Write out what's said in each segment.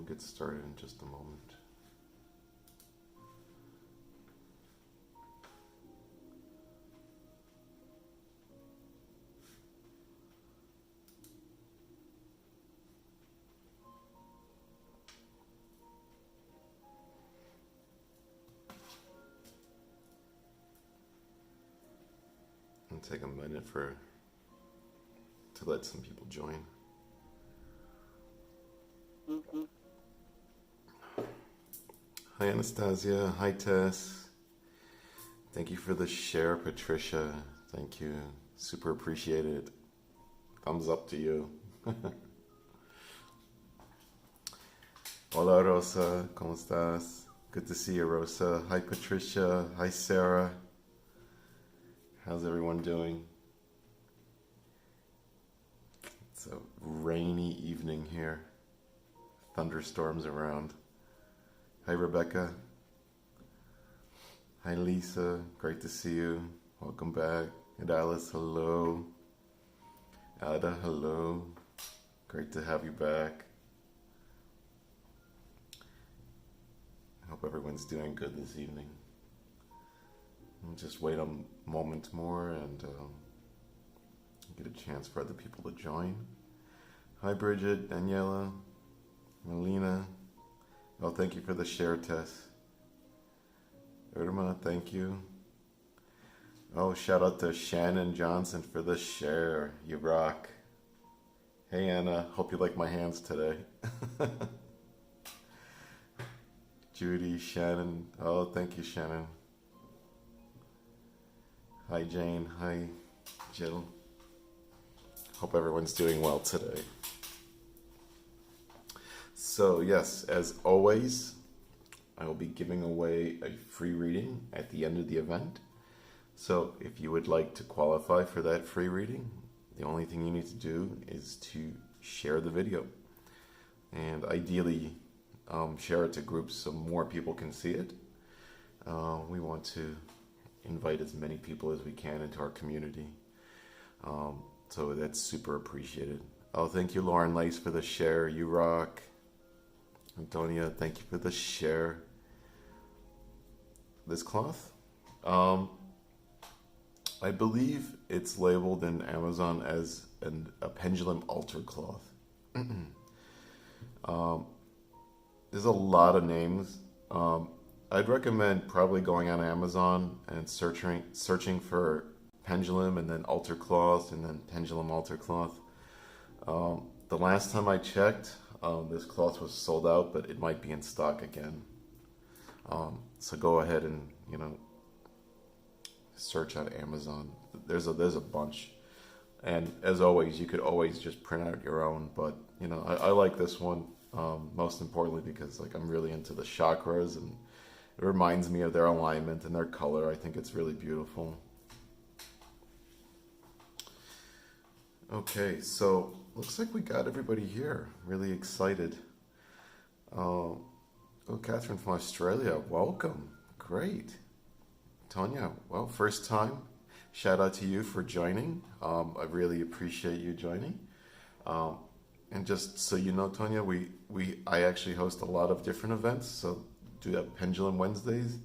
get started in just a moment. And take a minute to let some people join. Hi Anastasia, hi Tess. Thank you for the share, Patricia. Thank you, super appreciate it. Thumbs up to you. Hola Rosa, ¿cómo estás? Good to see you, Rosa. Hi Patricia, hi Sarah. How's everyone doing? It's a rainy evening here. Thunderstorms around. Hi Rebecca. Hi Lisa, great to see you. Welcome back. And Alice, hello. Ada, hello. Great to have you back. I hope everyone's doing good this evening. I'll just wait a moment more and get a chance for other people to join. Hi Bridget, Daniela, Melina. Oh, thank you for the share, Tess. Irma, thank you. Oh, shout out to Shannon Johnson for the share. You rock. Hey Anna, hope you like my hands today. Judy, Shannon. Oh, thank you, Shannon. Hi Jane, hi Jill. Hope everyone's doing well today. So yes, as always, I will be giving away a free reading at the end of the event. So if you would like to qualify for that free reading, the only thing you need to do is to share the video. And ideally, share it to groups so more people can see it. We want to invite as many people as we can into our community. So that's super appreciated. Oh, thank you, Lauren Lace, for the share. You rock. Antonia, thank you for the share. This cloth, I believe it's labeled in Amazon as a pendulum altar cloth. There's a lot of names. I'd recommend probably going on Amazon and searching for pendulum and then altar cloth and then pendulum altar cloth. The last time I checked, this cloth was sold out, but it might be in stock again. So go ahead and search on Amazon. There's a bunch, and as always, you could always just print out your own. But I like this one most importantly because I'm really into the chakras, and it reminds me of their alignment and their color. I think it's really beautiful. Okay, so looks like we got everybody here. Really excited. Oh, Catherine from Australia, welcome. Great. Tonya, well, first time. Shout out to you for joining. I really appreciate you joining. And just so you know, Tonya, I actually host a lot of different events. So do have Pendulum Wednesdays,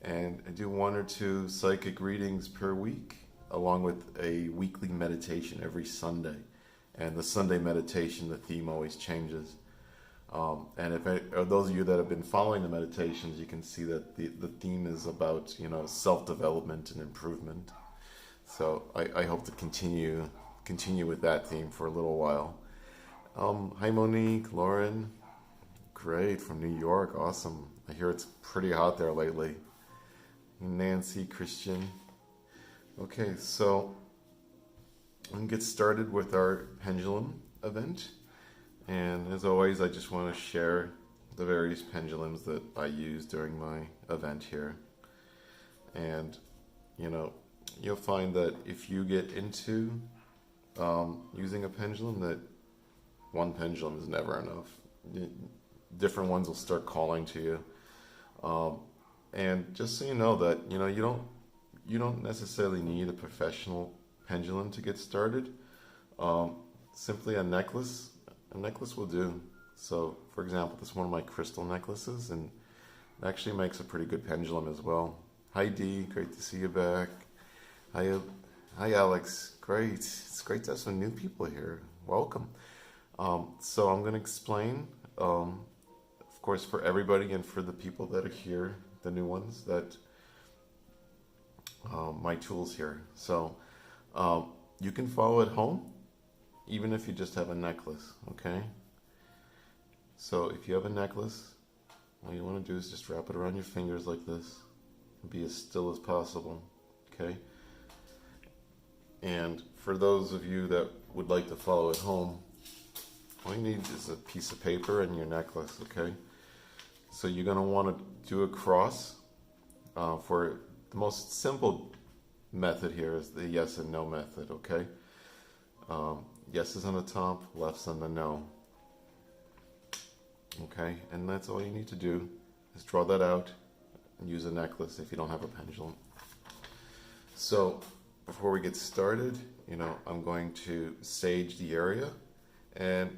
and I do 1 or 2 psychic readings per week, along with a weekly meditation every Sunday. And the Sunday meditation, the theme always changes. And if those of you that have been following the meditations, you can see that the theme is about self-development and improvement. So I hope to continue with that theme for a little while. Hi Monique, Lauren, great, from New York, awesome. I hear it's pretty hot there lately. Nancy, Christian. Okay, so I'm gonna get started with our pendulum event. And as always, I just want to share the various pendulums that I use during my event here. And, you'll find that if you get into using a pendulum, that one pendulum is never enough. Different ones will start calling to you. And just so you know that, you don't necessarily need a professional pendulum to get started. Simply a necklace will do. So, for example, this is one of my crystal necklaces, and it actually makes a pretty good pendulum as well. Hi Dee, great to see you back. Hi Alex, great. It's great to have some new people here. Welcome. So I'm going to explain, of course, for everybody and for the people that are here, the new ones, that my tools here. So you can follow at home, even if you just have a necklace, okay? So if you have a necklace, all you want to do is just wrap it around your fingers like this and be as still as possible, okay? And for those of you that would like to follow at home, all you need is a piece of paper and your necklace, okay? So you're going to want to do a cross. For the most simple method here is the yes and no method, okay? Yes is on the top, left's on the no. Okay, and that's all you need to do is draw that out and use a necklace if you don't have a pendulum. So before we get started, I'm going to sage the area, and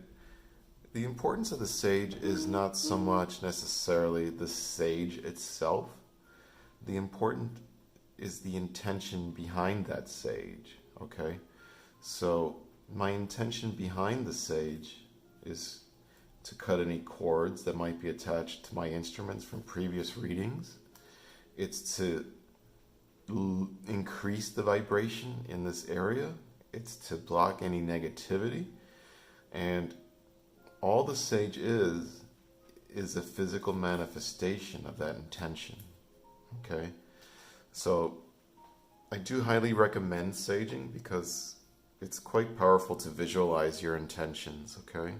the importance of the sage is not so much necessarily the sage itself. The important is the intention behind that sage, okay? So my intention behind the sage is to cut any cords that might be attached to my instruments from previous readings. It's to increase the vibration in this area. It's to block any negativity. And all the sage is a physical manifestation of that intention. Okay? So I do highly recommend saging because it's quite powerful to visualize your intentions, okay?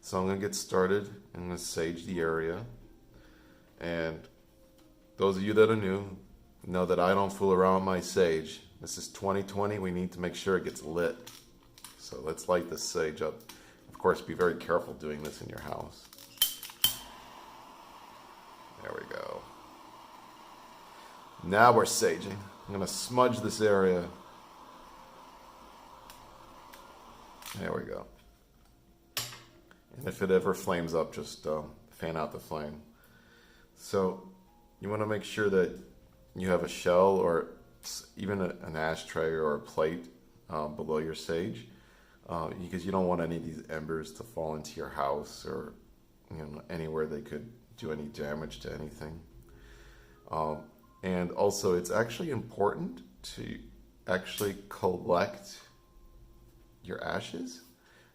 So I'm going to get started. I'm going to sage the area. And those of you that are new know that I don't fool around with my sage. This is 2020. We need to make sure it gets lit. So let's light this sage up. Of course, be very careful doing this in your house. There we go. Now we're saging. I'm going to smudge this area. There we go. And if it ever flames up, just fan out the flame. So you want to make sure that you have a shell or even an ashtray or a plate below your sage, because you don't want any of these embers to fall into your house or anywhere they could do any damage to anything. And also, it's actually important to actually collect your ashes.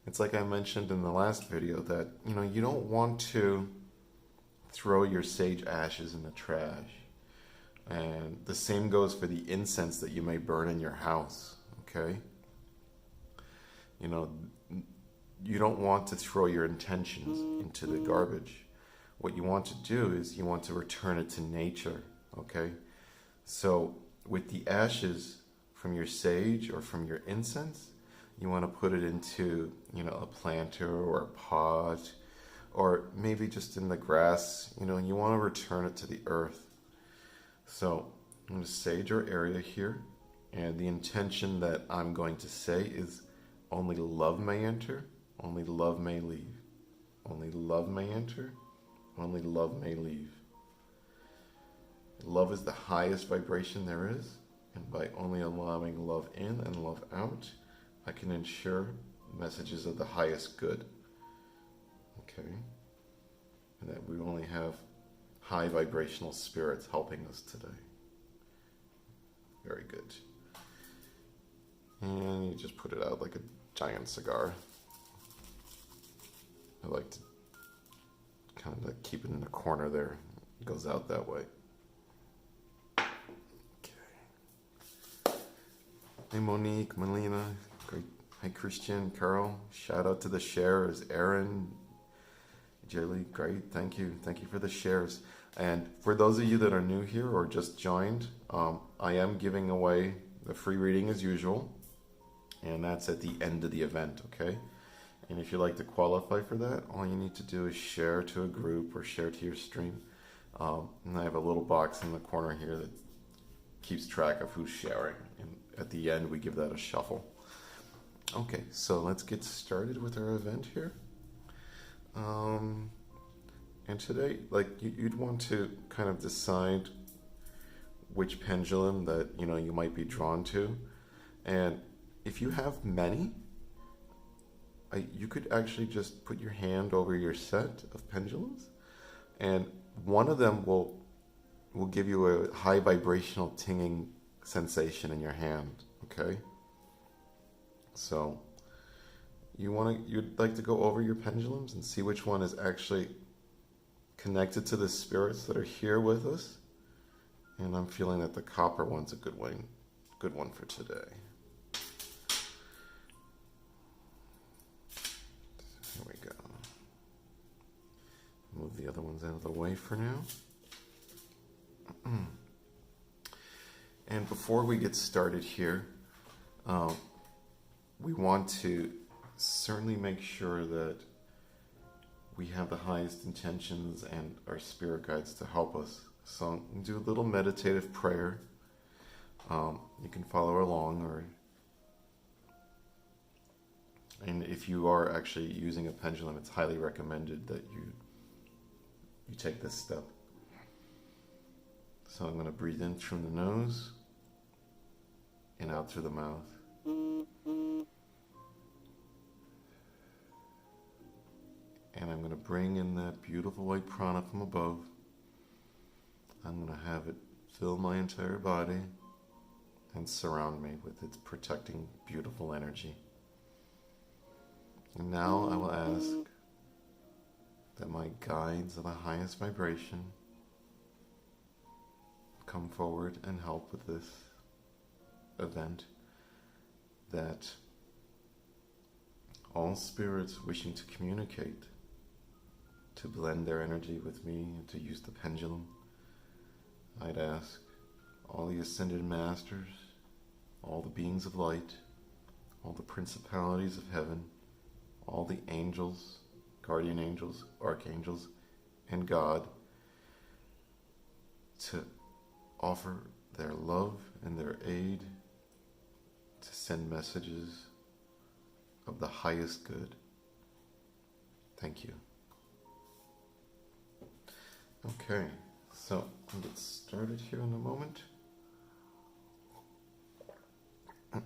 It's like I mentioned in the last video that, you don't want to throw your sage ashes in the trash. And the same goes for the incense that you may burn in your house, okay? You don't want to throw your intentions into the garbage. What you want to do is you want to return it to nature, okay? So with the ashes from your sage or from your incense, you want to put it into, a planter or a pot, or maybe just in the grass, and you want to return it to the earth. So I'm going to sage our area here, and the intention that I'm going to say is only love may enter, only love may leave. Only love may enter, only love may leave. Love is the highest vibration there is, and by only allowing love in and love out, I can ensure messages of the highest good. Okay? And that we only have high vibrational spirits helping us today. Very good. And you just put it out like a giant cigar. I like to kind of keep it in the corner there. It goes out that way. Okay. Hey Monique, Melina, great. Hi Christian, Carol. Shout out to the sharers. Aaron, Jaylee, great. Thank you. Thank you for the shares. And for those of you that are new here or just joined, I am giving away the free reading as usual. And that's at the end of the event, okay? And if you'd like to qualify for that, all you need to do is share to a group or share to your stream. And I have a little box in the corner here that keeps track of who's sharing. And at the end, we give that a shuffle. Okay, so let's get started with our event here. Um, and today, like you'd want to kind of decide which pendulum that you might be drawn to, and if you have many, you could actually just put your hand over your set of pendulums, and one of them will give you a high vibrational tinging sensation in your hand. Okay, so you'd like to go over your pendulums and see which one is actually connected to the spirits that are here with us. And I'm feeling that the copper one's a good one for today. Here we go. Move the other ones out of the way for now. And before we get started here, we want to certainly make sure that we have the highest intentions and our spirit guides to help us. So do a little meditative prayer. You can follow along, and if you are actually using a pendulum, it's highly recommended that you take this step. So I'm going to breathe in through the nose and out through the mouth. And I'm going to bring in that beautiful white prana from above. I'm going to have it fill my entire body and surround me with its protecting, beautiful energy. And now I will ask that my guides of the highest vibration come forward and help with this event, that all spirits wishing to communicate, to blend their energy with me and to use the pendulum, I'd ask all the ascended masters, all the beings of light, all the principalities of heaven, all the angels, guardian angels, archangels, and God to offer their love and their aid, to send messages of the highest good. Thank you. Okay, so I'll get started here in a moment. All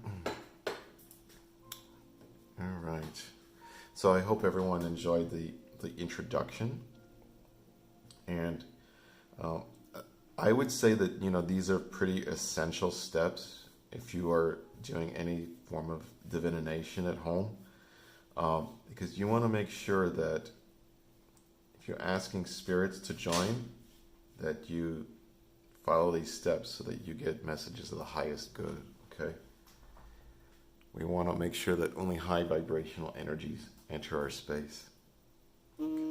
right. So I hope everyone enjoyed the introduction. And I would say that, these are pretty essential steps if you are doing any form of divination at home. Because you want to make sure that if you're asking spirits to join, that you follow these steps so that you get messages of the highest good, okay? We want to make sure that only high vibrational energies enter our space. Okay.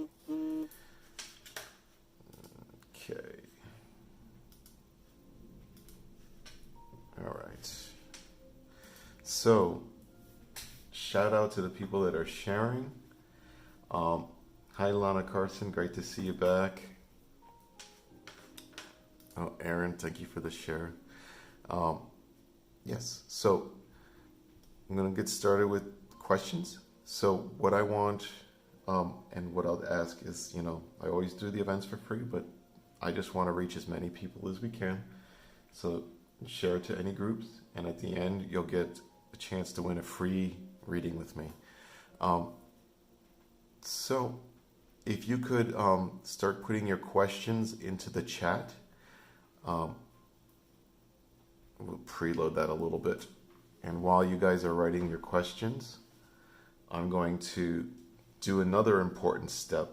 All right. So, shout out to the people that are sharing. Hi, Lana Carson. Great to see you back. Oh, Aaron, thank you for the share. Yes, so I'm going to get started with questions. So what I want and what I'll ask is, I always do the events for free, but I just want to reach as many people as we can. So share it to any groups, and at the end, you'll get a chance to win a free reading with me. So if you could start putting your questions into the chat. We'll preload that a little bit. And while you guys are writing your questions, I'm going to do another important step,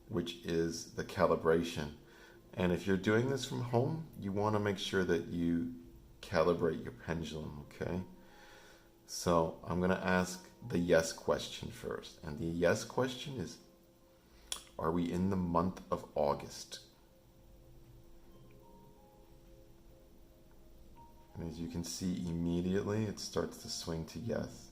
which is the calibration. And if you're doing this from home, you want to make sure that you calibrate your pendulum, okay? So I'm going to ask the yes question first. And the yes question is, are we in the month of August? And as you can see, immediately it starts to swing to yes.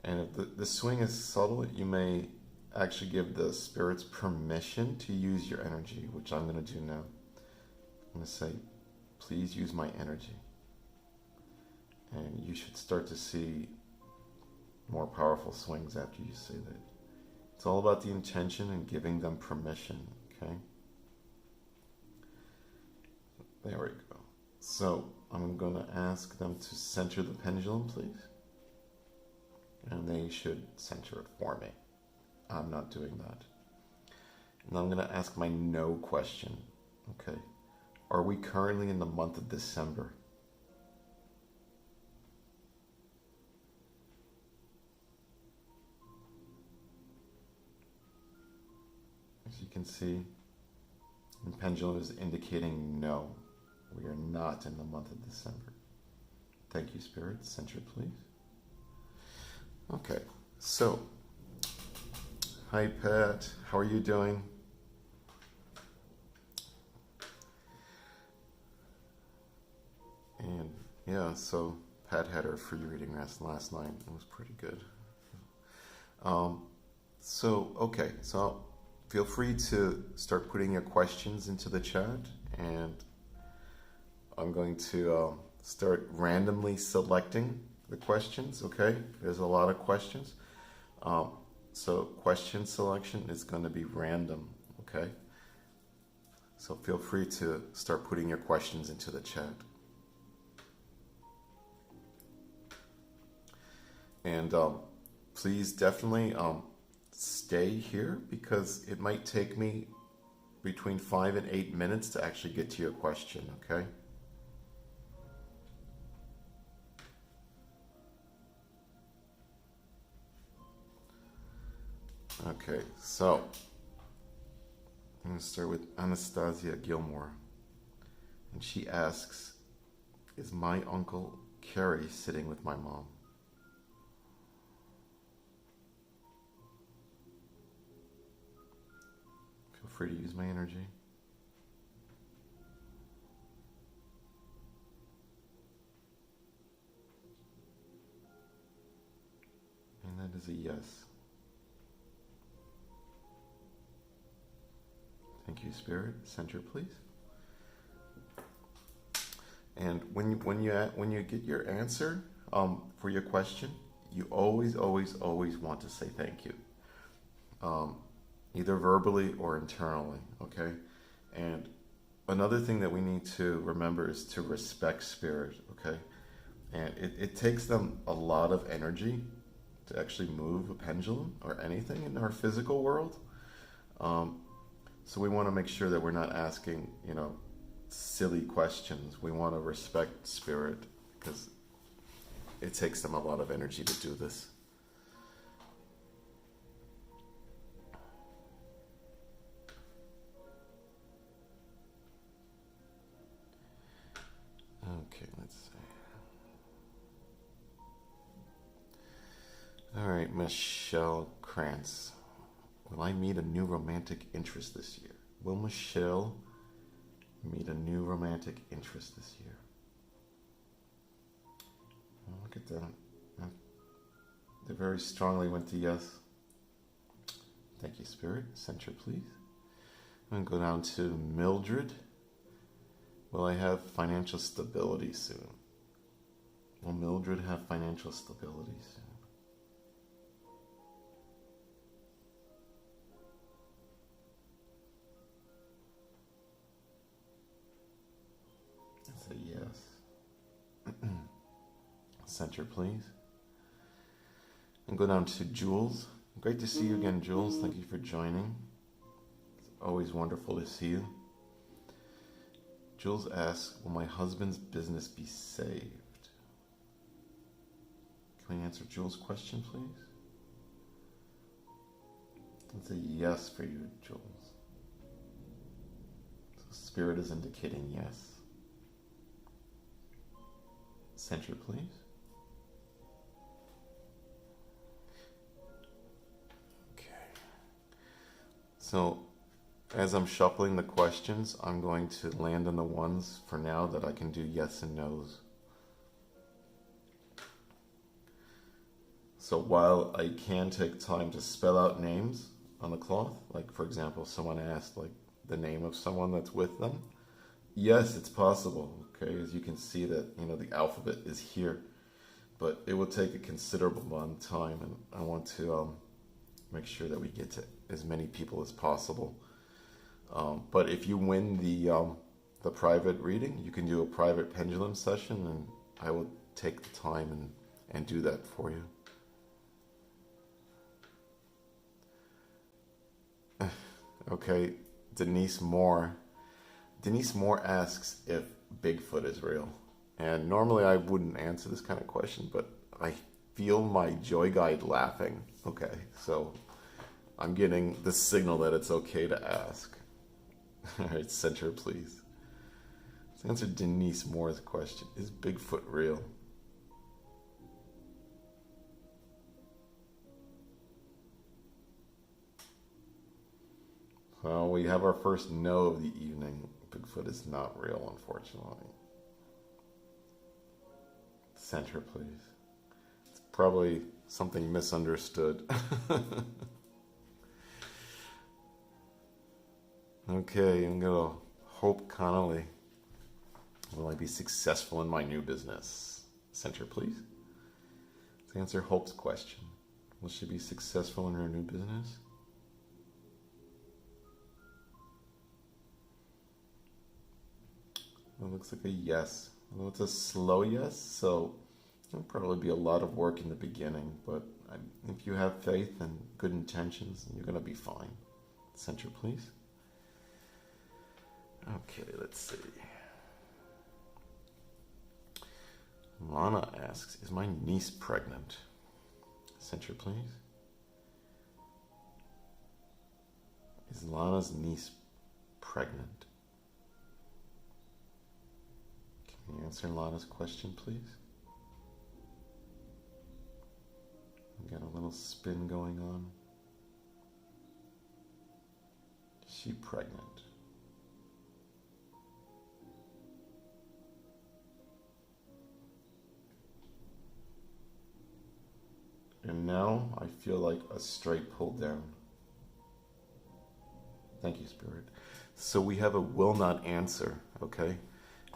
And if the swing is subtle, you may actually give the spirits permission to use your energy, which I'm going to do now. I'm going to say, please use my energy. And you should start to see more powerful swings after you say that. It's all about the intention and giving them permission, okay? There we go. So I'm going to ask them to center the pendulum, please. And they should center it for me. I'm not doing that. And I'm going to ask my no question, okay? Are we currently in the month of December? As you can see, the pendulum is indicating no. We are not in the month of December. Thank you, Spirit. Center, please. Okay, so, hi, Pat. How are you doing? And yeah, so Pat had her free reading last night. It was pretty good. Okay, so feel free to start putting your questions into the chat, and I'm going to start randomly selecting the questions, okay? There's a lot of questions. So question selection is going to be random, okay? So feel free to start putting your questions into the chat. And please definitely stay here, because it might take me between 5 and 8 minutes to actually get to your question, okay? Okay, so I'm going to start with Anastasia Gilmore. And she asks, is my uncle Kerry sitting with my mom? Feel free to use my energy. And that is a yes. Thank you, Spirit. Center, please. And when you get your answer for your question, you always want to say thank you, either verbally or internally. Okay. And another thing that we need to remember is to respect Spirit. Okay. And it takes them a lot of energy to actually move a pendulum or anything in our physical world. So we want to make sure that we're not asking, silly questions. We want to respect Spirit, because it takes them a lot of energy to do this. Okay, let's see. All right, Michelle Krantz. Will I meet a new romantic interest this year? Will Michelle meet a new romantic interest this year? Oh, look at that. They very strongly went to yes. Thank you, Spirit. Center, please. I'm going to go down to Mildred. Will I have financial stability soon? Will Mildred have financial stability soon? That's a yes. Center, please. And go down to Jules. Great to see you again, Jules. Thank you for joining. It's always wonderful to see you. Jules asks, will my husband's business be saved? Can we answer Jules' question, please? That's a yes for you, Jules. So Spirit is indicating yes. Center, please. Okay. So, as I'm shuffling the questions, I'm going to land on the ones for now that I can do yes and no's. So while I can take time to spell out names on the cloth, like for example, someone asked like the name of someone that's with them, yes, it's possible. Okay, as you can see that the alphabet is here, but it will take a considerable amount of time, and I want to make sure that we get to as many people as possible. But if you win the private reading, you can do a private pendulum session, and I will take the time and do that for you. Okay, Denise Moore. Denise Moore asks if Bigfoot is real. And normally I wouldn't answer this kind of question, but I feel my joy guide laughing. Okay, so I'm getting the signal that it's okay to ask. All right, center, please. Let's answer Denise Moore's question. Is Bigfoot real? Well, we have our first no of the evening. Bigfoot is not real, unfortunately. Center, please. It's probably something misunderstood. Okay, I'm gonna Hope Connolly. Will I be successful in my new business? Center, please. Let's answer Hope's question. Will she be successful in her new business? It looks like a yes. Well, it's a slow yes, so it'll probably be a lot of work in the beginning, but if you have faith and good intentions, you're going to be fine. Center, please. Okay, let's see. Lana asks, is my niece pregnant? Center, please. Is Lana's niece pregnant? Can you answer Lana's question, please? We got a little spin going on. Is she pregnant? And now I feel like a straight pull down. Thank you, Spirit. So we have a will not answer, okay?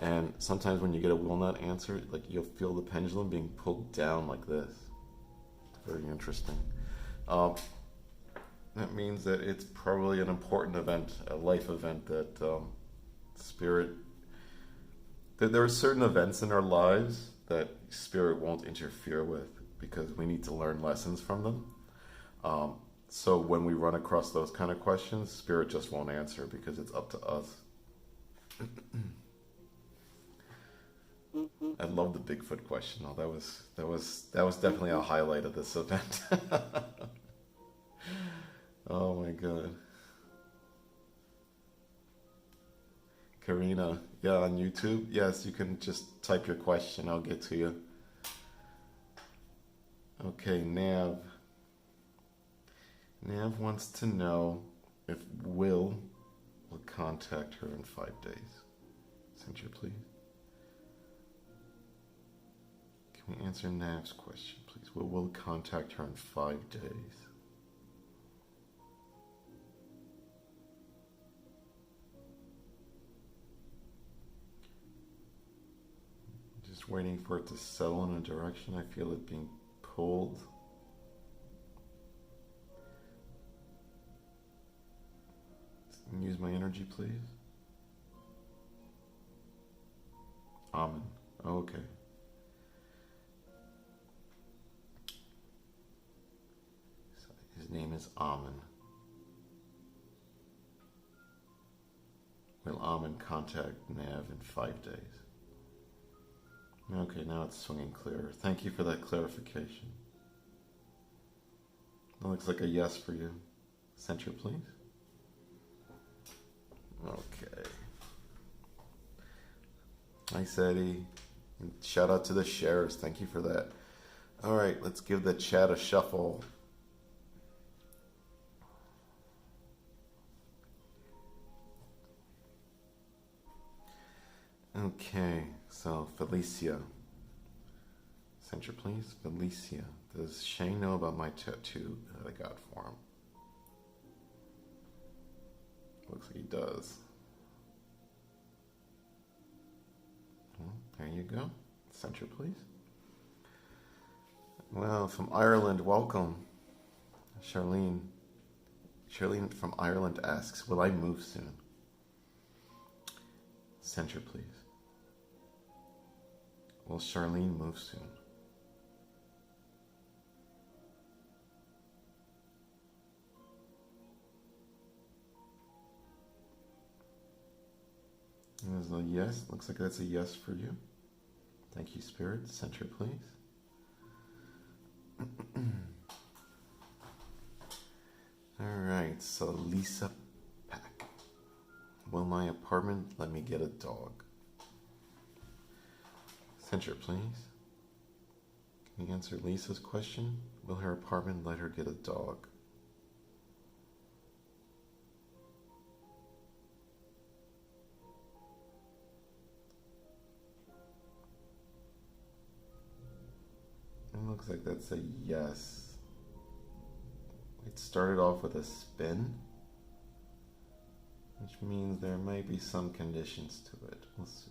And sometimes when you get a will not answer, like you'll feel the pendulum being pulled down like this. It's very interesting. That means that it's probably an important event, a life event that Spirit... There are certain events in our lives that Spirit won't interfere with because we need to learn lessons from them. So when we run across those kind of questions, Spirit just won't answer because it's up to us. I love the Bigfoot question. Oh, that was definitely a highlight of this event. Oh my God. Karina, yeah, on YouTube, yes, you can just type your question. I'll get to you. Okay, Nav. Nav wants to know if Will contact her in 5 days. Center, please. Can we answer Nav's question, please? Will contact her in 5 days? Just waiting for it to settle in a direction. I feel it being pulled. Use my energy, please. Amen. Okay. His name is Amen. Will Amen contact Nav in 5 days? Okay, now it's swinging clearer. Thank you for that clarification. That looks like a yes for you. Center, please. Okay. Nice, Eddie. Shout out to the sharers. Thank you for that. All right, let's give the chat a shuffle. Okay, so Felicia. Center, please. Felicia. Does Shane know about my tattoo that I got for him? Looks like he does. Well, there you go. Center, please. Well, from Ireland, welcome. Charlene. Charlene from Ireland asks, will I move soon? Center, please. Will Charlene move soon? There's a yes. Looks like that's a yes for you. Thank you, Spirit. Center, please. Alright, so Lisa Pack. Will my apartment let me get a dog? Center, please. Can you answer Lisa's question? Will her apartment let her get a dog? It looks like that's a yes. It started off with a spin, which means there may be some conditions to it. We'll see.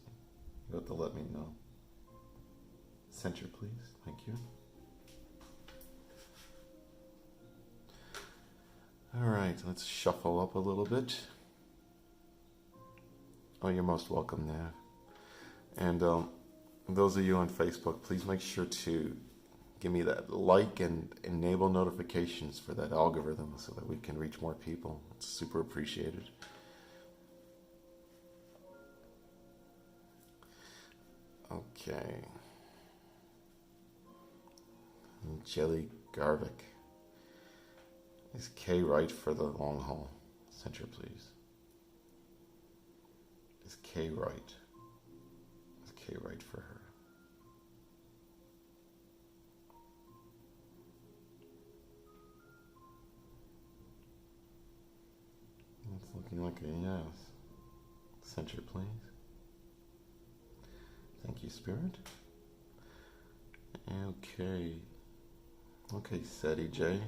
You have to let me know. Center, please. Thank you. Alright, let's shuffle up a little bit. Oh, you're most welcome, Nav. And those of you on Facebook, please make sure to give me that like and enable notifications for that algorithm so that we can reach more people. It's super appreciated. Okay. Jelly Garvik. Is K right for the long haul? Center, please. Is K right? Is K right for her? It's looking like a yes. Center, please. Thank you, Spirit. Okay. Okay, Seti J.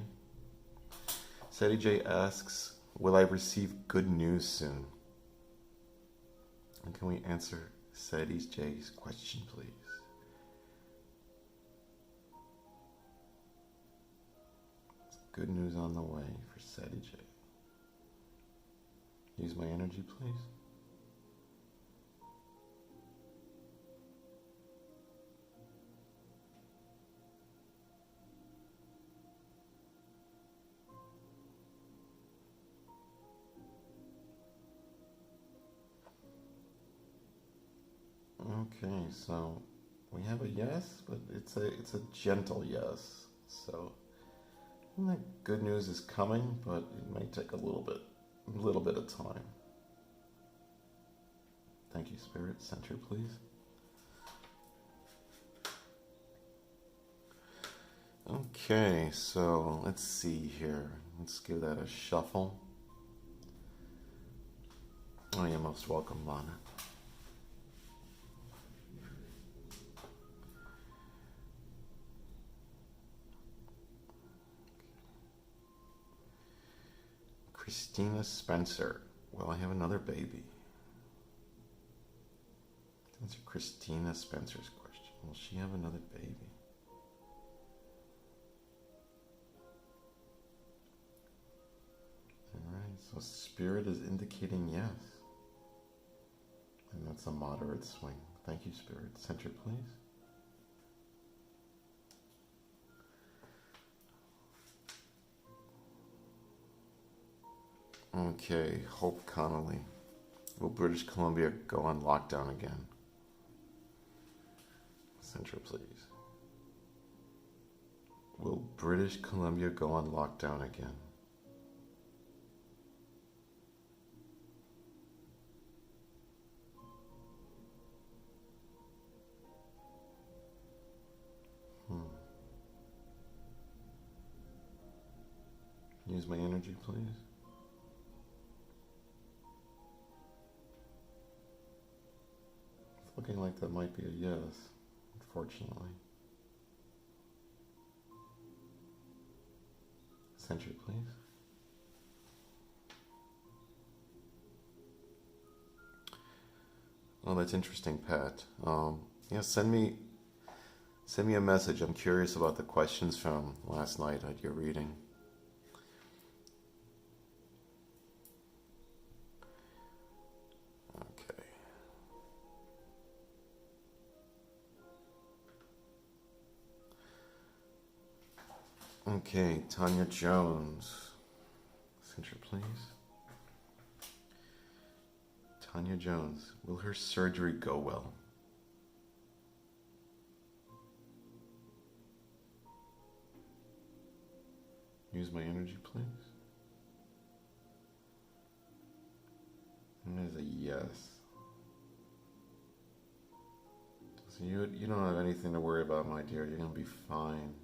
Seti J asks, will I receive good news soon? And can we answer Seti J's question, please? It's good news on the way for Seti J. Use my energy, please. Okay, so we have a yes, but it's a gentle yes. So the good news is coming, but it may take a little bit of time. Thank you, Spirit. Center, please. Okay, so let's see here. Let's give that a shuffle. Oh, you're most welcome, Lana. Christina Spencer. Will I have another baby? That's Christina Spencer's question. Will she have another baby? Alright, so Spirit is indicating yes. And that's a moderate swing. Thank you, Spirit. Center, please. Okay, Hope Connolly. Will British Columbia go on lockdown again? Center, please. Will British Columbia go on lockdown again? Use my energy, please. It's looking like that might be a yes, unfortunately. Center, please. Oh, that's interesting, Pat. Yeah, send me a message. I'm curious about the questions from last night at your reading. Okay, Tanya Jones. Center, please. Tanya Jones. Will her surgery go well? Use my energy, please. And there's a yes. So you don't have anything to worry about, my dear. You're going to be fine.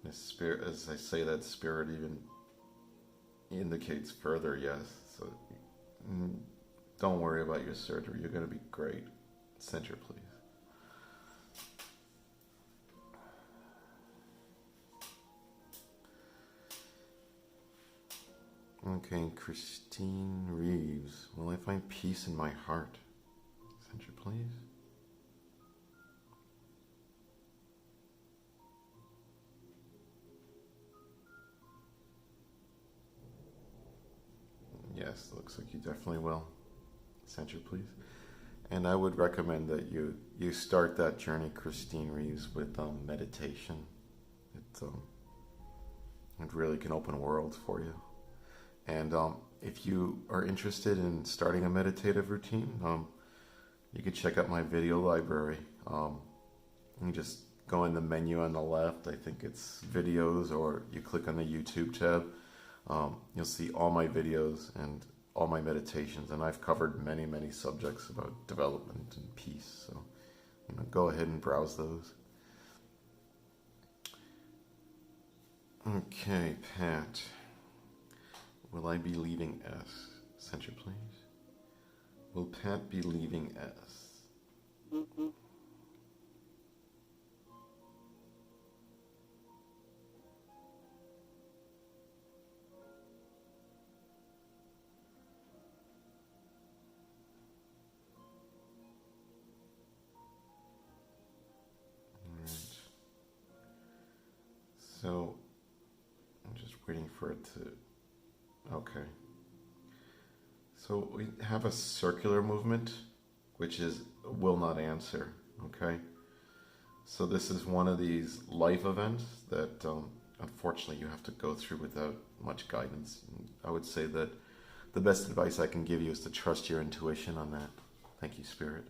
The spirit, as I say, that spirit even indicates further yes. So don't worry about your surgery. You're going to be great. Center, please. Okay, Christine Reeves. Will I find peace in my heart? Center, please. Yes, looks like you definitely will. Center, please. And I would recommend that you start that journey, Christine Reeves, with meditation. It really can open worlds for you. And if you are interested in starting a meditative routine, you can check out my video library. You just go in the menu on the left. I think it's videos, or you click on the YouTube tab. You'll see all my videos and all my meditations, and I've covered many, many subjects about development and peace. So, go ahead and browse those. Okay, Pat. Will I be leaving S? Center, please. Will Pat be leaving S? Alright. So, I'm just waiting for it to... Okay. So we have a circular movement, which is will not answer, okay? So this is one of these life events that unfortunately you have to go through without much guidance. And I would say that the best advice I can give you is to trust your intuition on that. Thank you, Spirit.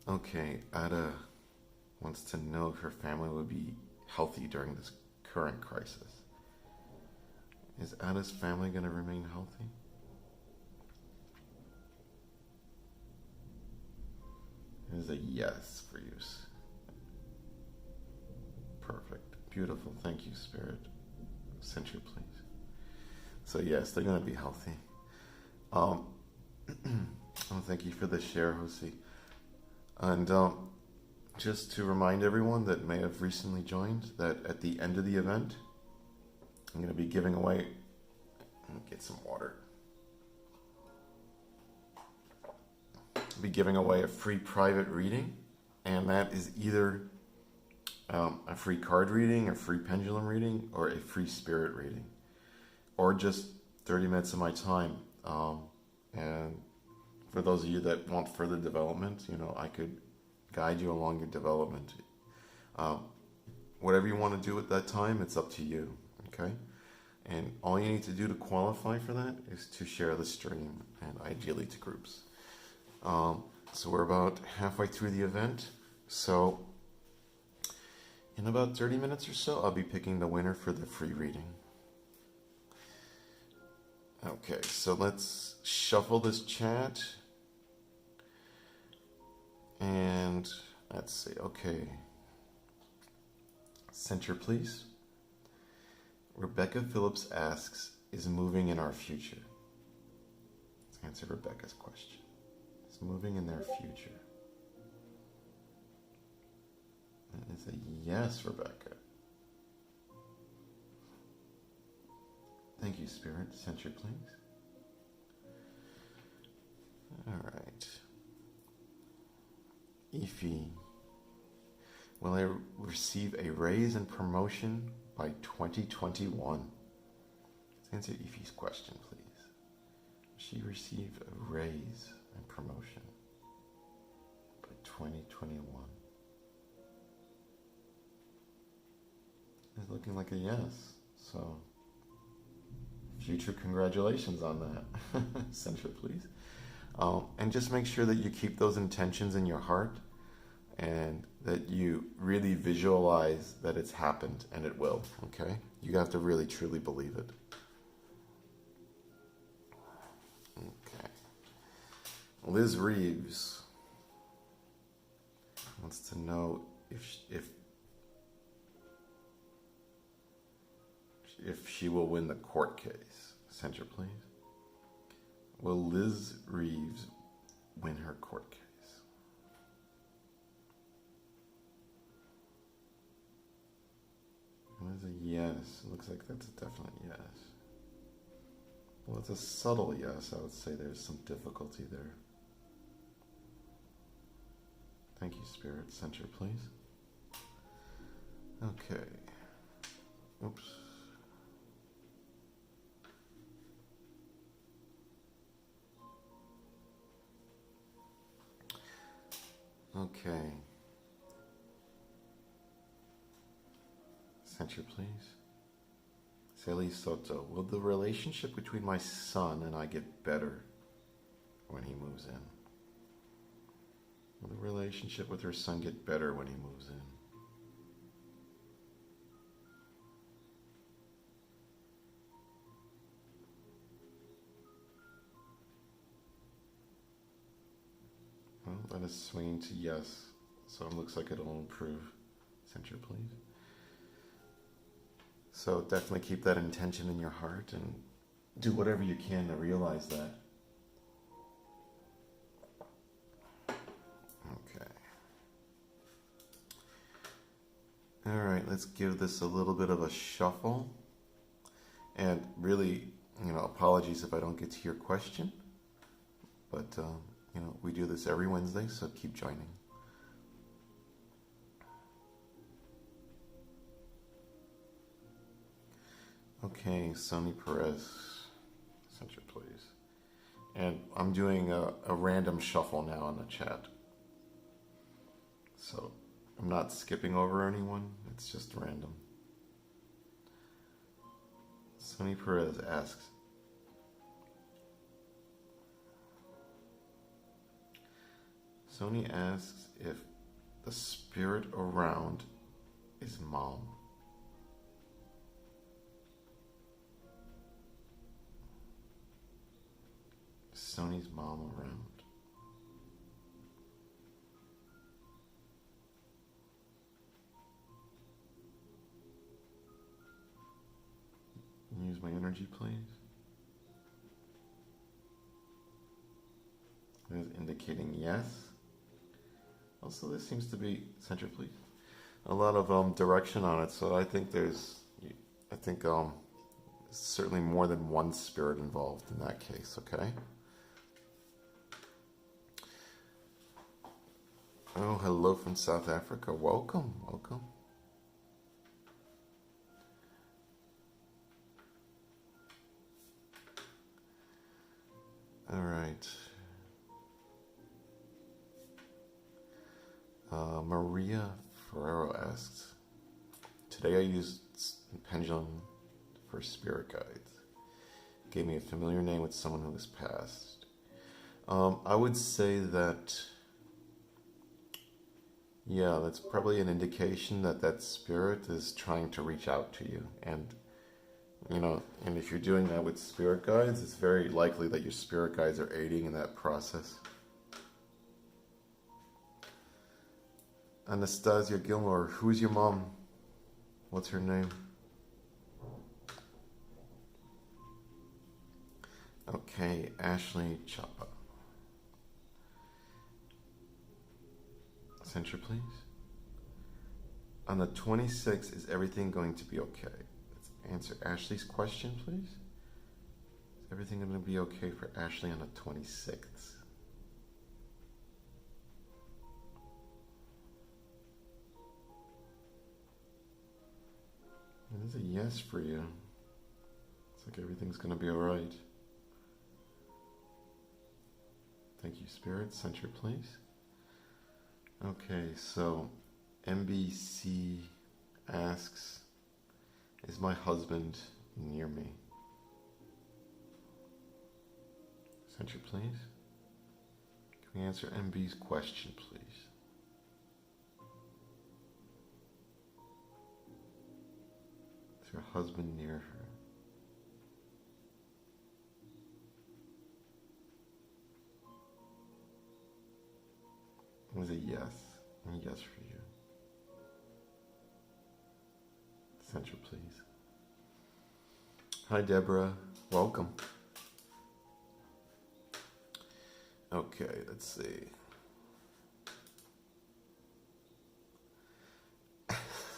Okay, Ada wants to know if her family will be healthy during this current crisis. Is Ada's family going to remain healthy? It is a yes for you. Perfect. Beautiful. Thank you, Spirit. Center, please. So yes, they're going to be healthy. Oh, thank you for the share, Josie. And just to remind everyone that may have recently joined, that at the end of the event, I'm going to be giving away, get some water. I'll be giving away a free private reading, and that is either a free card reading, a free pendulum reading, or a free spirit reading, or just 30 minutes of my time. And for those of you that want further development, I could guide you along your development. Whatever you want to do at that time, it's up to you, okay? And all you need to do to qualify for that is to share the stream, and ideally to groups. So we're about halfway through the event. So in about 30 minutes or so, I'll be picking the winner for the free reading. Okay, so let's shuffle this chat. And let's see, okay. Center, please. Rebecca Phillips asks, is moving in our future? Let's answer Rebecca's question. Is moving in their future? That is a yes, Rebecca. Thank you, Spirit. Center, please. All right. Ify, will I receive a raise and promotion by 2021? Let's answer Ify's question, please. she receive a raise and promotion by 2021? It's looking like a yes. So, future congratulations on that. Center, please. And just make sure that you keep those intentions in your heart and that you really visualize that it's happened, and it will, okay? You have to really, truly believe it. Okay. Liz Reeves wants to know if she will win the court case. Center, please. Will Liz Reeves win her court case? It was a yes. It looks like that's a definite yes. Well, it's a subtle yes. I would say there's some difficulty there. Thank you, Spirit. Center, please. Okay. Oops. Okay. Center, please. Celi Soto. Will the relationship between my son and I get better when he moves in? Will the relationship with her son get better when he moves in? Well, that is swinging to yes. So it looks like it'll improve. Center, please. So definitely keep that intention in your heart and do whatever you can to realize that. Okay. All right, let's give this a little bit of a shuffle. And really, apologies if I don't get to your question. But, we do this every Wednesday, so keep joining. Okay, Sonny Perez, center, please. And I'm doing a random shuffle now in the chat. So I'm not skipping over anyone, it's just random. Sonny Perez asks, Sony asks if the spirit around is mom. Sony's mom around. Use my energy, please. It is indicating yes. Also, this seems to be, center, please, a lot of direction on it. So I think certainly more than one spirit involved in that case. Okay. Oh, hello from South Africa. Welcome, welcome. All right. Maria Ferrero asks, today I used Pendulum for spirit guides. It gave me a familiar name with someone who has passed. I would say that, yeah, that's probably an indication that that spirit is trying to reach out to you. And, and if you're doing that with spirit guides, it's very likely that your spirit guides are aiding in that process. Anastasia Gilmore, who's your mom? What's her name? Okay, Ashley Chapa. Center, please. On the 26th, is everything going to be okay? Let's answer Ashley's question, please. Is everything going to be okay for Ashley on the 26th? It is a yes for you. It's like everything's going to be all right. Spirit. Center, please. Okay, so MBC asks, is my husband near me? Center, please. Can we answer MB's question, please? Is her husband near her? It was a yes. A yes for you. Center, please. Hi, Deborah. Welcome. Okay, let's see.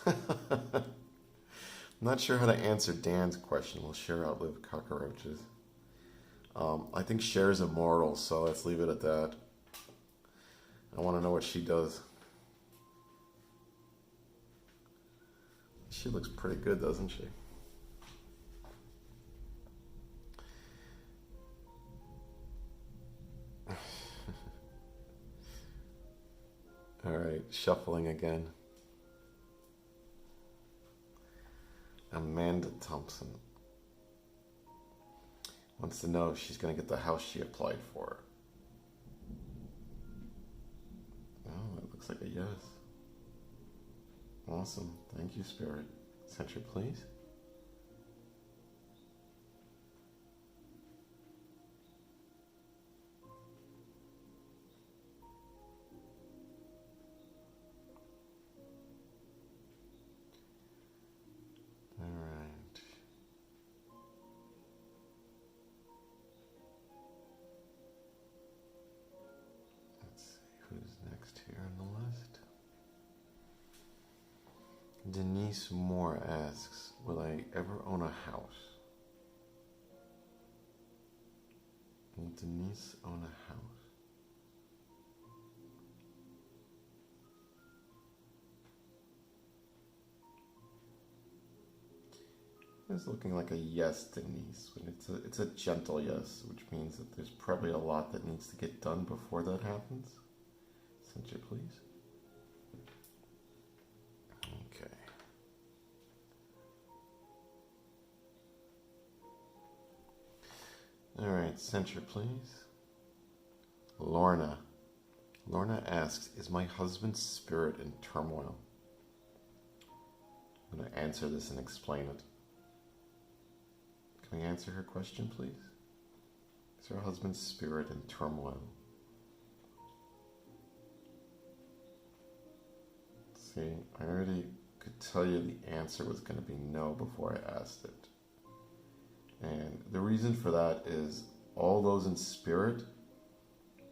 I'm not sure how to answer Dan's question. Will Cher outlive cockroaches? I think Cher's immortal, so let's leave it at that. I want to know what she does. She looks pretty good, doesn't she? All right, shuffling again. Amanda Thompson wants to know if she's going to get the house she applied for. Oh, it looks like a yes. Awesome. Thank you, Spirit. Center, please. All right. Let's see who's next here on the list. Denise Moore asks, will I ever own a house? Will Denise own a house? It's looking like a yes, Denise. It's a gentle yes, which means that there's probably a lot that needs to get done before that happens. Center, please. Okay. All right, center, please. Lorna. Lorna asks, is my husband's spirit in turmoil? I'm going to answer this and explain it. Can we answer her question, please? Is her husband's spirit in turmoil? See, I already could tell you the answer was going to be no before I asked it. And the reason for that is all those in spirit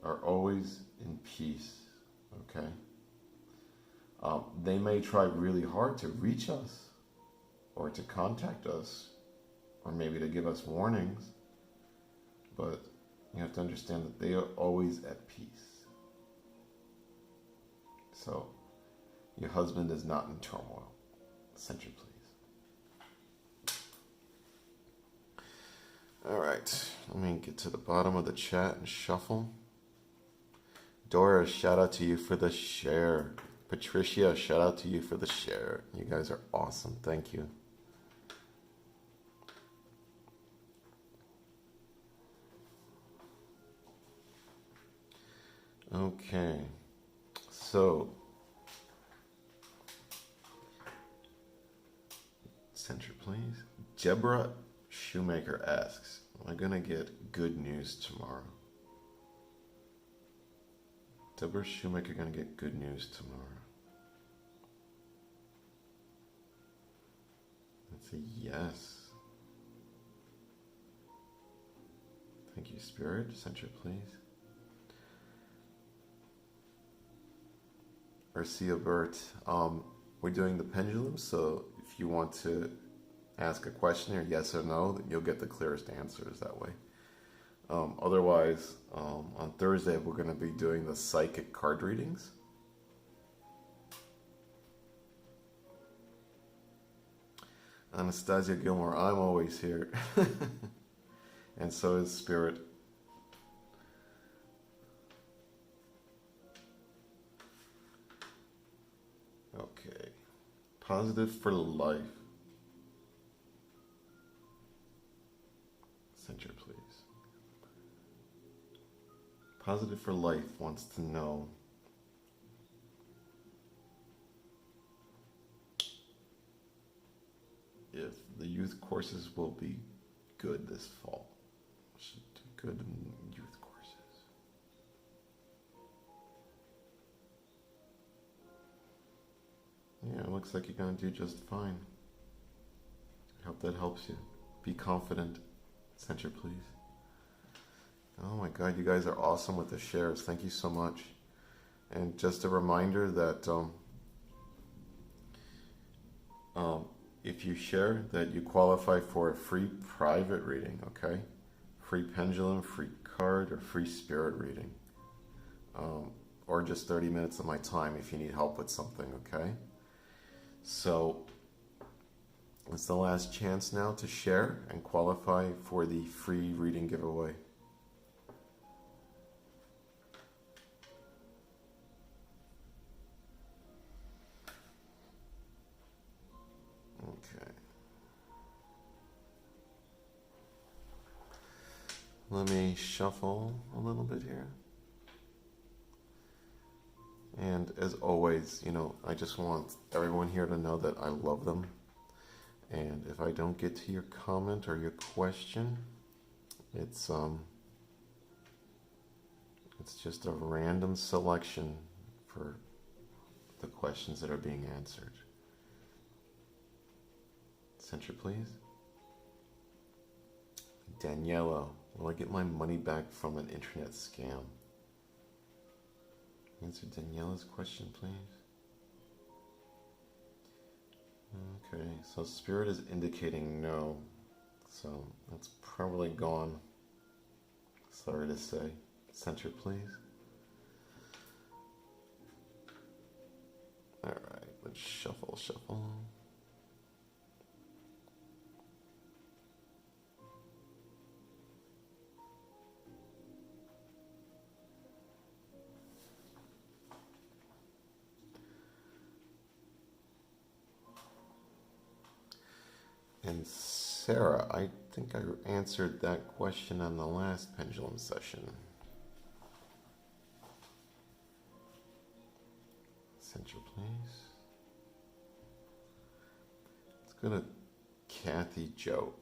are always in peace, okay? They may try really hard to reach us or to contact us or maybe to give us warnings, but you have to understand that they are always at peace. So, your husband is not in turmoil. Center, please. All right, let me get to the bottom of the chat and shuffle. Dora, shout out to you for the share. Patricia, shout out to you for the share. You guys are awesome. Thank you. Okay, so center, please. Deborah Shoemaker asks, am I going to get good news tomorrow? Deborah Shoemaker going to get good news tomorrow. That's a yes. Thank you, Spirit. Center, please. Arcia Burt, we're doing the pendulum, so if you want to ask a question or yes or no, you'll get the clearest answers that way. Otherwise, on Thursday, we're going to be doing the psychic card readings. Anastasia Gilmore, I'm always here. And so is Spirit. Okay. Positive for life. Center, please. Positive for life wants to know if the youth courses will be good this fall. Should do good in youth courses. Yeah, it looks like you're going to do just fine. I hope that helps you. Be confident. Center, please. Oh my God, you guys are awesome with the shares. Thank you so much. And just a reminder that if you share, that you qualify for a free private reading, okay? Free pendulum, free card, or free spirit reading. Or just 30 minutes of my time if you need help with something, okay? So it's the last chance now to share and qualify for the free reading giveaway. Okay. Let me shuffle a little bit here. And as always, I just want everyone here to know that I love them. And if I don't get to your comment or your question, it's just a random selection for the questions that are being answered. Center, please. Daniela, will I get my money back from an internet scam? Answer Daniela's question, please. Okay, so Spirit is indicating no. So that's probably gone. Sorry to say. Center, please. Alright, let's shuffle. And Sarah, I think I answered that question on the last pendulum session. Center, please. Let's go to Kathy Joe.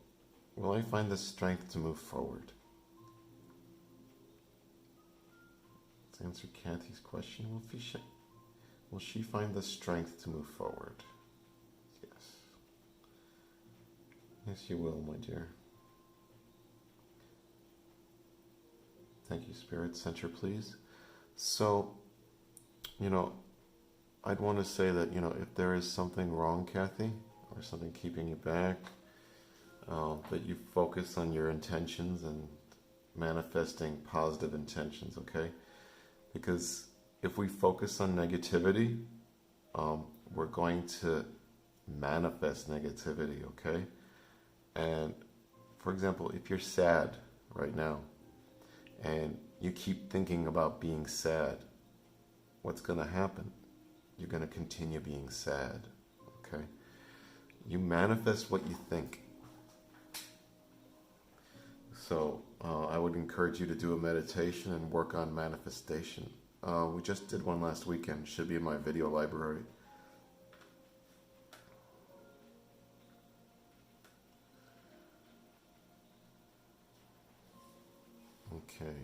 Will I find the strength to move forward? Let's answer Kathy's question. Will she find the strength to move forward? Yes, you will, my dear. Thank you, Spirit. Center, please. So, I'd want to say that, if there is something wrong, Kathy, or something keeping you back, that you focus on your intentions and manifesting positive intentions, okay? Because if we focus on negativity, we're going to manifest negativity, okay? And for example, if you're sad right now and you keep thinking about being sad, what's going to happen? You're going to continue being sad, okay? You manifest what you think. So I would encourage you to do a meditation and work on manifestation. We just did one last weekend. Should be in my video library. Okay.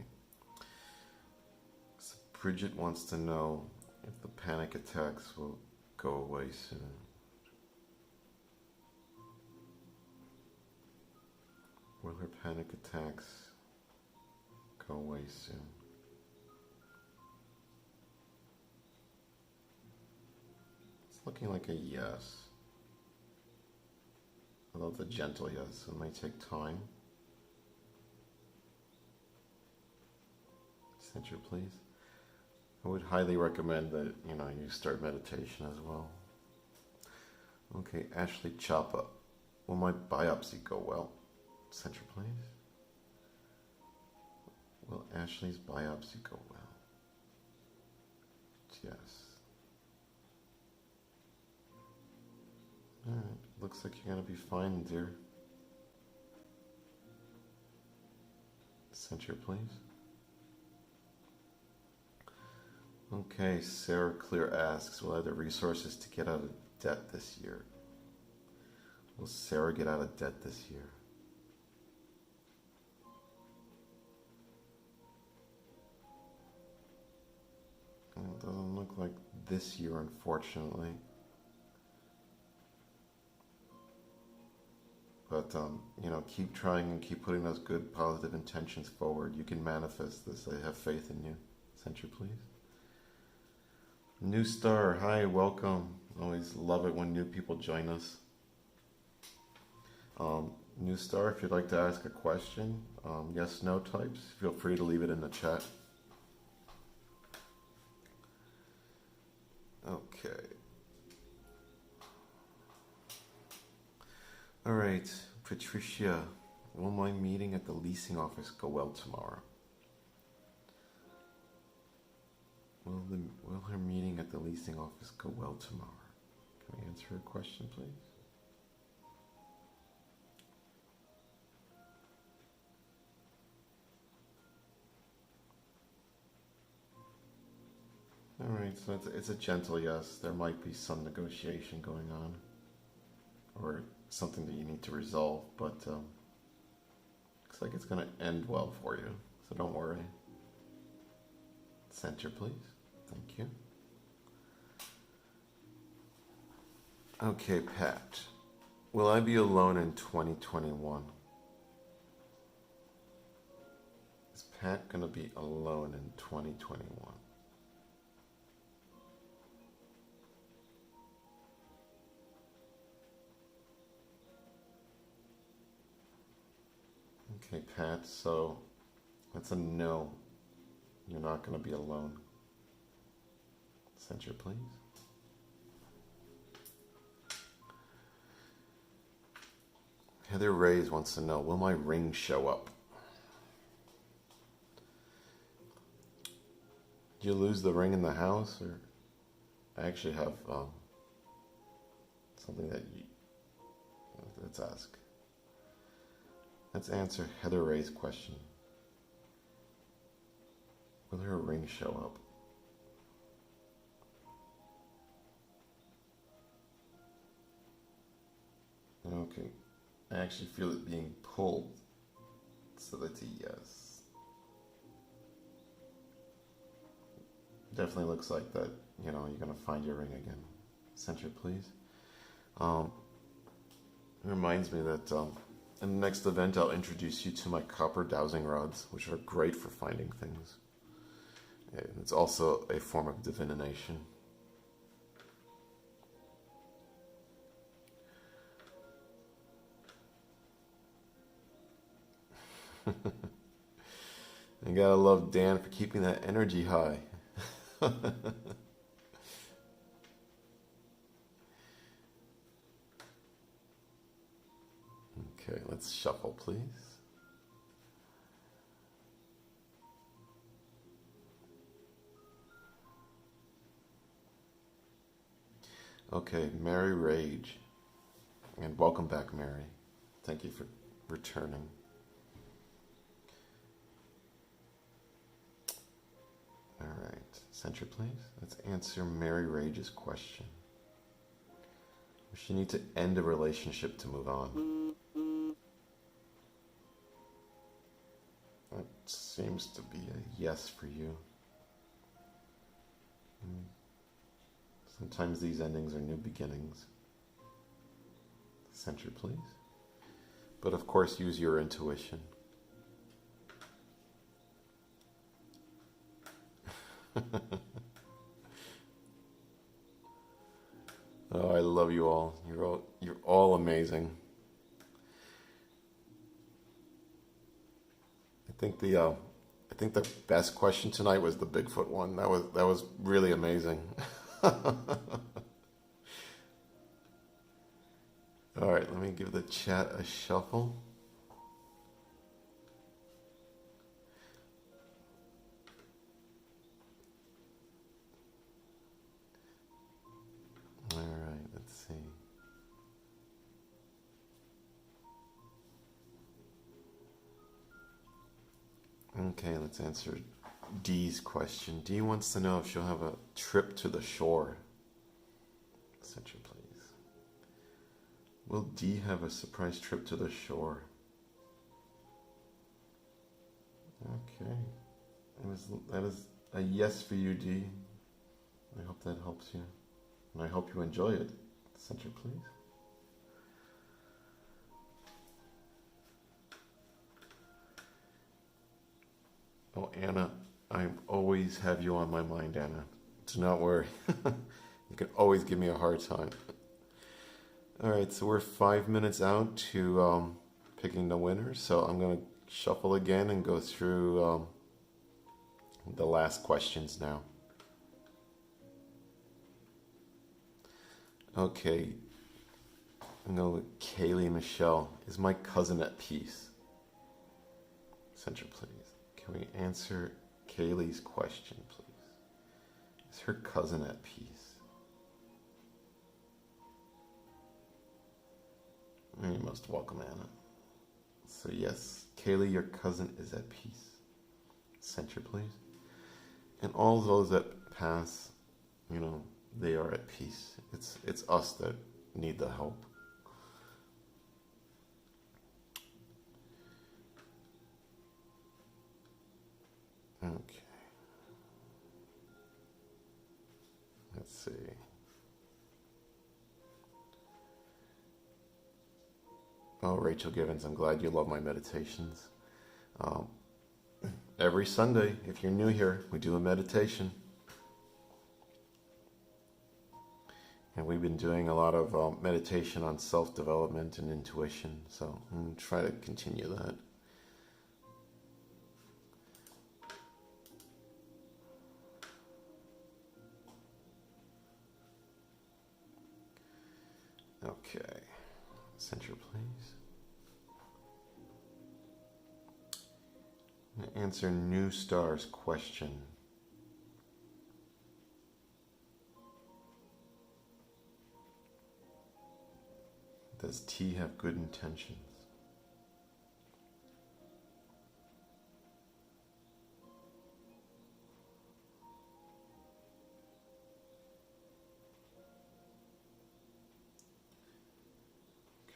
So Bridget wants to know if the panic attacks will go away soon. Will her panic attacks go away soon? It's looking like a yes. Although it's a gentle yes, it might take time. Center, please. I would highly recommend that, you start meditation as well. Okay, Ashley Chapa. Will my biopsy go well? Center, please. Will Ashley's biopsy go well? Yes. looks like you're gonna be fine, dear. Center, please. Okay, Sarah Clear asks, will I have the resources to get out of debt this year? Will Sarah get out of debt this year? It doesn't look like this year, unfortunately. But, keep trying and keep putting those good, positive intentions forward. You can manifest this. I have faith in you. Center, please. New star, hi, welcome. Always love it when new people join us. New star, if you'd like to ask a question, yes, no types, feel free to leave it in the chat. Okay. All right, Patricia, will my meeting at the leasing office go well tomorrow? Will her meeting at the leasing office go well tomorrow? Can we answer her question, please? All right, so it's a gentle yes. There might be some negotiation going on, or something that you need to resolve, but looks like it's going to end well for you, so don't worry. Center, please. Thank you. Okay, Pat. Will I be alone in 2021? Is Pat going to be alone in 2021? Okay, Pat, so that's a no. You're not going to be alone. Center, please. Heather Reyes wants to know, will my ring show up? Did you lose the ring in the house? Or I actually have something that you... Let's ask. Let's answer Heather Ray's question. Will her ring show up? Okay. I actually feel it being pulled. So that's a yes. Definitely looks like that, you're going to find your ring again. Center, please. It reminds me that in the next event, I'll introduce you to my copper dowsing rods, which are great for finding things. And it's also a form of divination. You gotta love Dan for keeping that energy high. Okay, let's shuffle, please. Okay, Mary Rage. And welcome back, Mary. Thank you for returning. All right, center, please. Let's answer Mary Rage's question. Does she need to end a relationship to move on? That seems to be a yes for you. Sometimes these endings are new beginnings. Center, please. But of course, use your intuition. Oh, I love you all. You're all amazing. I think the best question tonight was the Bigfoot one. That was really amazing. All right, let me give the chat a shuffle. All right, let's see. Okay, let's answer Dee's question. Dee wants to know if she'll have a trip to the shore. Center, please. Will Dee have a surprise trip to the shore? Okay. That is a yes for you, Dee. I hope that helps you. And I hope you enjoy it. Center, please. Oh, Anna, I always have you on my mind, Anna. Do not worry. You can always give me a hard time. All right, so we're 5 minutes out to picking the winner. So I'm going to shuffle again and go through the last questions now. Okay, I'm going with Kaylee Michelle. Is my cousin at peace? Center, please. Can we answer Kaylee's question, please? Is her cousin at peace? You're most welcome, Anna. So yes, Kaylee, your cousin is at peace. Center, please. And all those that pass, they are at peace. It's us that need the help. Okay. Let's see. Oh, Rachel Givens, I'm glad you love my meditations. Every Sunday, if you're new here, we do a meditation. And we've been doing a lot of meditation on self-development and intuition, so I'm going to try to continue that. Okay, center, please. I'm going to answer New Star's question. Does T have good intentions?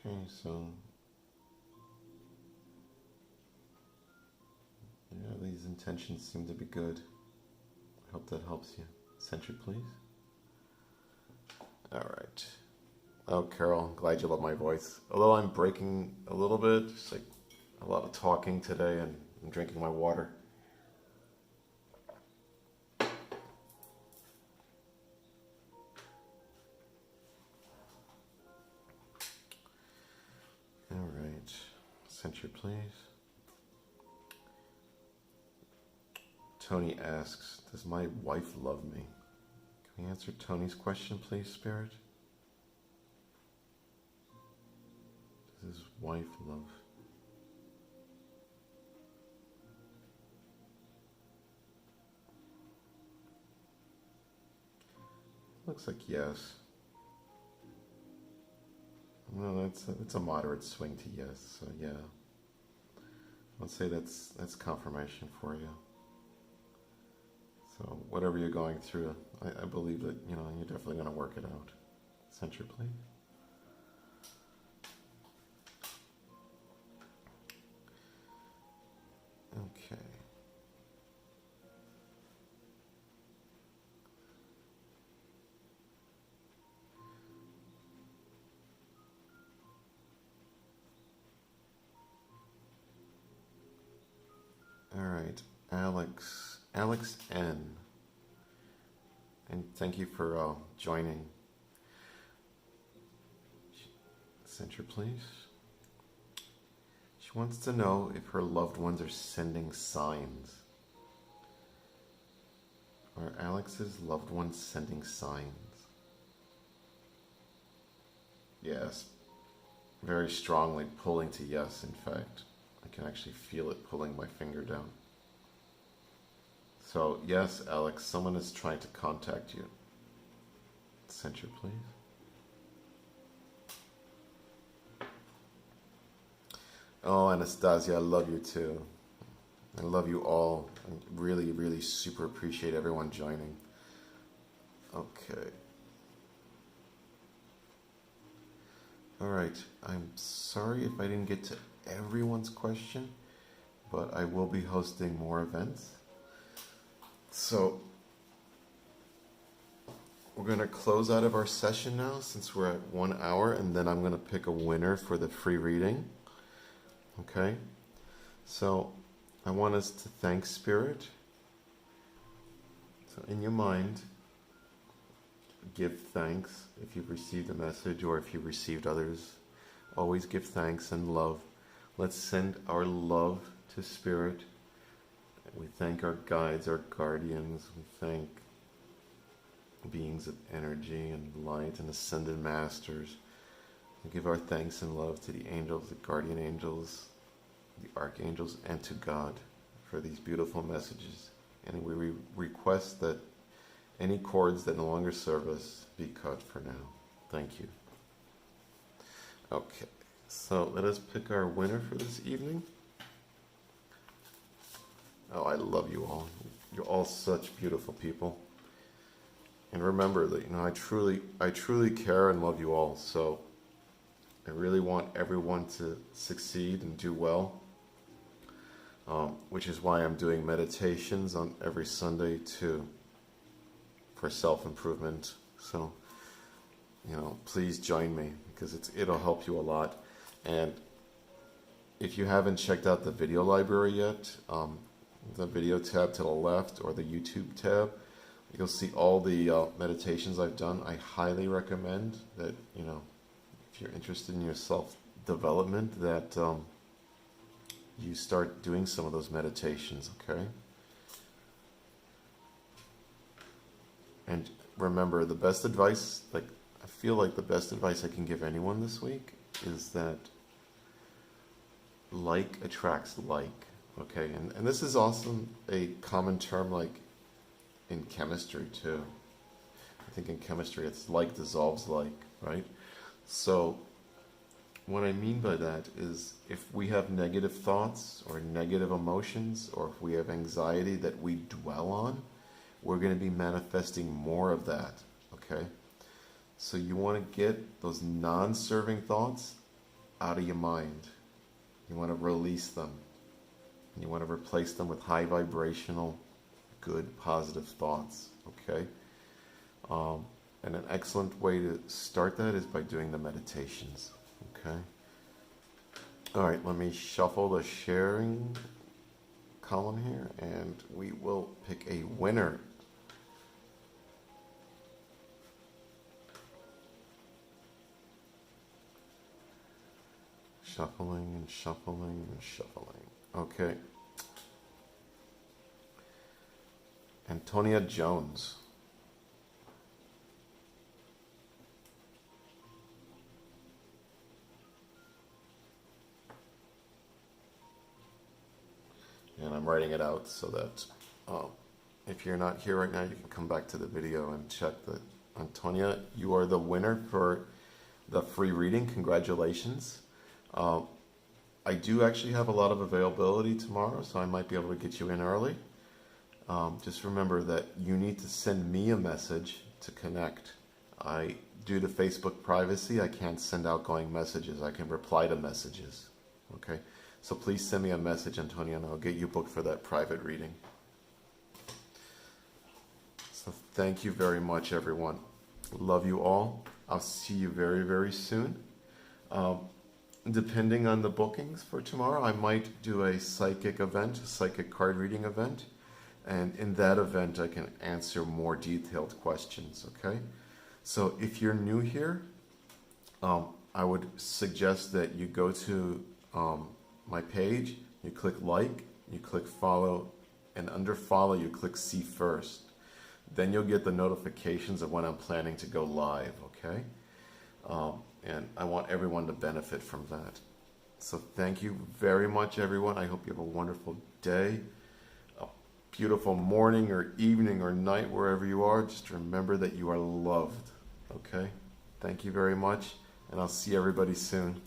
Okay, so yeah, these intentions seem to be good. I hope that helps you. Center, please. All right. Oh, Carol, glad you love my voice. Although I'm breaking a little bit, just like a lot of talking today, and I'm drinking my water. All right, center, please. Tony asks, does my wife love me? Can we answer Tony's question, please, Spirit? Does his wife love? Looks like yes. Well, that's a moderate swing to yes, so yeah. Let's say that's confirmation for you. So whatever you're going through, I believe that, you're definitely going to work it out. Center, please. Okay. All right, Alex N. And thank you for joining. Center, please. She wants to know if her loved ones are sending signs. Are Alex's loved ones sending signs? Yes. Very strongly pulling to yes, in fact. I can actually feel it pulling my finger down. So, yes, Alex, someone is trying to contact you. Center, please. Oh, Anastasia, I love you too. I love you all. I really, really super appreciate everyone joining. Okay. All right. I'm sorry if I didn't get to everyone's question, but I will be hosting more events. So we're going to close out of our session now since we're at 1 hour, and then I'm going to pick a winner for the free reading. Okay? So I want us to thank Spirit. So in your mind, give thanks if you've received a message or if you've received others. Always give thanks and love. Let's send our love to Spirit. We thank our guides, our guardians. We thank beings of energy and light and ascended masters. We give our thanks and love to the angels, the guardian angels, the archangels, and to God for these beautiful messages. And we request that any cords that no longer serve us be cut for now. Thank you. Okay, so let us pick our winner for this evening. Oh, I love you all. You're all such beautiful people. And remember that, I truly care and love you all. So I really want everyone to succeed and do well. Which is why I'm doing meditations on every Sunday too, for self-improvement. So, please join me because it'll help you a lot. And if you haven't checked out the video library yet, the video tab to the left or the YouTube tab, you'll see all the meditations I've done. I highly recommend that, if you're interested in your self-development, that you start doing some of those meditations, okay? And remember, the best advice, I feel like the best advice I can give anyone this week is that like attracts like, okay? And this is also a common term in chemistry too. I think in chemistry it's like dissolves like, right? So what I mean by that is if we have negative thoughts or negative emotions, or if we have anxiety that we dwell on, we're going to be manifesting more of that, okay? So you want to get those non-serving thoughts out of your mind. You want to release them. You want to replace them with high vibrational, good, positive thoughts, okay? And an excellent way to start that is by doing the meditations, okay? All right, let me shuffle the sharing column here, and we will pick a winner. Shuffling and shuffling and shuffling. Okay. Antonia Jones. And I'm writing it out so that if you're not here right now, you can come back to the video and check that. Antonia, you are the winner for the free reading. Congratulations. I do actually have a lot of availability tomorrow, so I might be able to get you in early. Just remember that you need to send me a message to connect. Due to Facebook privacy, I can't send outgoing messages. I can reply to messages. Okay? So please send me a message, Antonia, and I'll get you booked for that private reading. So thank you very much, everyone. Love you all. I'll see you very, very soon. Depending on the bookings for tomorrow, I might do a psychic event, a psychic card reading event. And in that event, I can answer more detailed questions, okay? So if you're new here, I would suggest that you go to my page, you click like, you click follow, and under follow, you click see first. Then you'll get the notifications of when I'm planning to go live, okay? And I want everyone to benefit from that. So thank you very much, everyone. I hope you have a wonderful day, a beautiful morning or evening or night, wherever you are. Just remember that you are loved, okay? Thank you very much, and I'll see everybody soon.